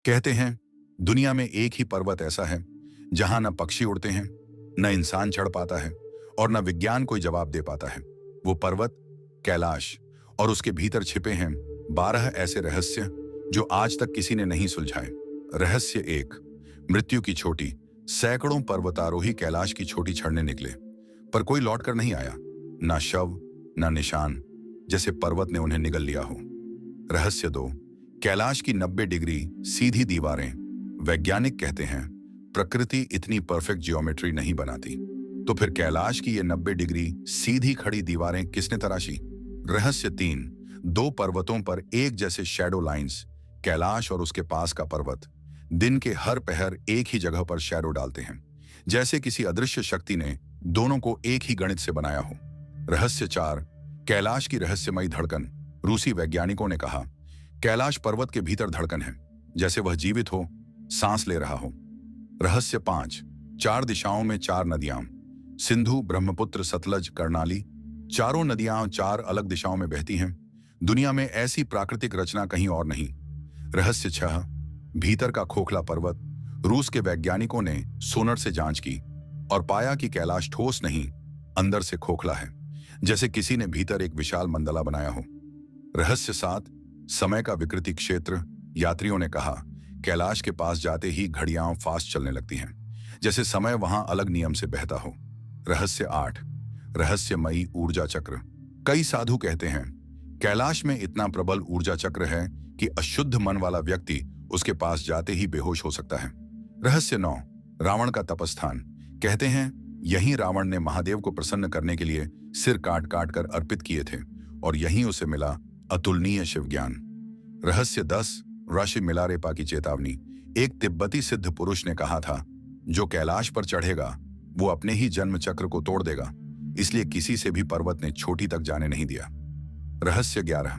कहते हैं दुनिया में एक ही पर्वत ऐसा है जहां न पक्षी उड़ते हैं, न इंसान चढ़ पाता है और न विज्ञान कोई जवाब दे पाता है। वो पर्वत कैलाश, और उसके भीतर छिपे हैं 12 ऐसे रहस्य जो आज तक किसी ने नहीं सुलझाए। रहस्य एक। मृत्यु की छोटी। सैकड़ों पर्वतारोही कैलाश की छोटी चढ़ने निकले, पर कोई लौट कर नहीं आया। ना शव, ना निशान, जैसे पर्वत ने उन्हें निगल लिया हो। रहस्य दो। कैलाश की 90 डिग्री सीधी दीवारें। वैज्ञानिक कहते हैं प्रकृति इतनी परफेक्ट जियोमेट्री नहीं बनाती, तो फिर कैलाश की ये 90 डिग्री सीधी खड़ी दीवारें किसने तराशी। रहस्य तीन। दो पर्वतों पर एक जैसे शैडो लाइंस। कैलाश और उसके पास का पर्वत दिन के हर पहर एक ही जगह पर शैडो डालते हैं, जैसे किसी अदृश्य शक्ति ने दोनों को एक ही गणित से बनाया हो। रहस्य चार। कैलाश की रहस्यमयी धड़कन। रूसी वैज्ञानिकों ने कहा कैलाश पर्वत के भीतर धड़कन है, जैसे वह जीवित हो, सांस ले रहा हो। रहस्य पांच। चार दिशाओं में चार नदियां। सिंधु, ब्रह्मपुत्र, सतलज, कर्णाली, चारों नदियां चार अलग दिशाओं में बहती हैं। दुनिया में ऐसी प्राकृतिक रचना कहीं और नहीं। रहस्य छह। भीतर का खोखला पर्वत। रूस के वैज्ञानिकों ने सोनर से जांच की और पाया कि कैलाश ठोस नहीं, अंदर से खोखला है, जैसे किसी ने भीतर एक विशाल मंडला बनाया हो। रहस्य सात। समय का विकृति क्षेत्र। यात्रियों ने कहा कैलाश के पास जाते ही घड़ियां फास्ट चलने लगती हैं, जैसे समय वहां अलग नियम से बहता हो। रहस्य आठ। रहस्यमयी ऊर्जा चक्र। कई साधु कहते हैं कैलाश में इतना प्रबल ऊर्जा चक्र है कि अशुद्ध मन वाला व्यक्ति उसके पास जाते ही बेहोश हो सकता है। रहस्य नौ। रावण का तपस्थान। कहते हैं यहीं रावण ने महादेव को प्रसन्न करने के लिए सिर काट काट कर अर्पित किए थे और यहीं उसे मिला अतुलनीय शिव ज्ञान। रहस्य 10। ऋषि मिलारेपा की चेतावनी। एक तिब्बती सिद्ध पुरुष ने कहा था जो कैलाश पर चढ़ेगा वो अपने ही जन्म चक्र को तोड़ देगा, इसलिए किसी से भी पर्वत ने छोटी तक जाने नहीं दिया। रहस्य 11।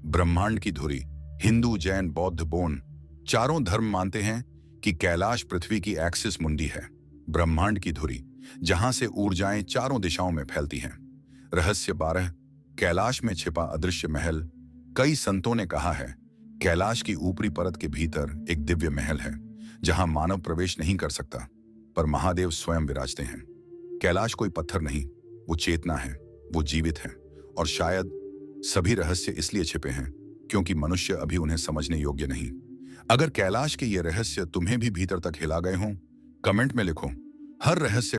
ब्रह्मांड की धुरी। हिंदू, जैन, बौद्ध, बोन चारों धर्म मानते हैं कि कैलाश पृथ्वी की एक्सिस मुंडी है, ब्रह्मांड की धुरी, जहां से ऊर्जाएं चारों दिशाओं में फैलती हैं। रहस्य 12। कैलाश में छिपा अदृश्य महल। कई संतों ने कहा है कैलाश की ऊपरी परत के भीतर एक दिव्य महल है जहां मानव प्रवेश नहीं कर सकता, पर महादेव स्वयं विराजते हैं। कैलाश कोई पत्थर नहीं, वो चेतना है, वो जीवित है, और शायद सभी रहस्य इसलिए छिपे हैं क्योंकि मनुष्य अभी उन्हें समझने योग्य नहीं। अगर कैलाश के ये रहस्य तुम्हें भी भीतर तक हिला गए हों, कमेंट में लिखो। हर रहस्य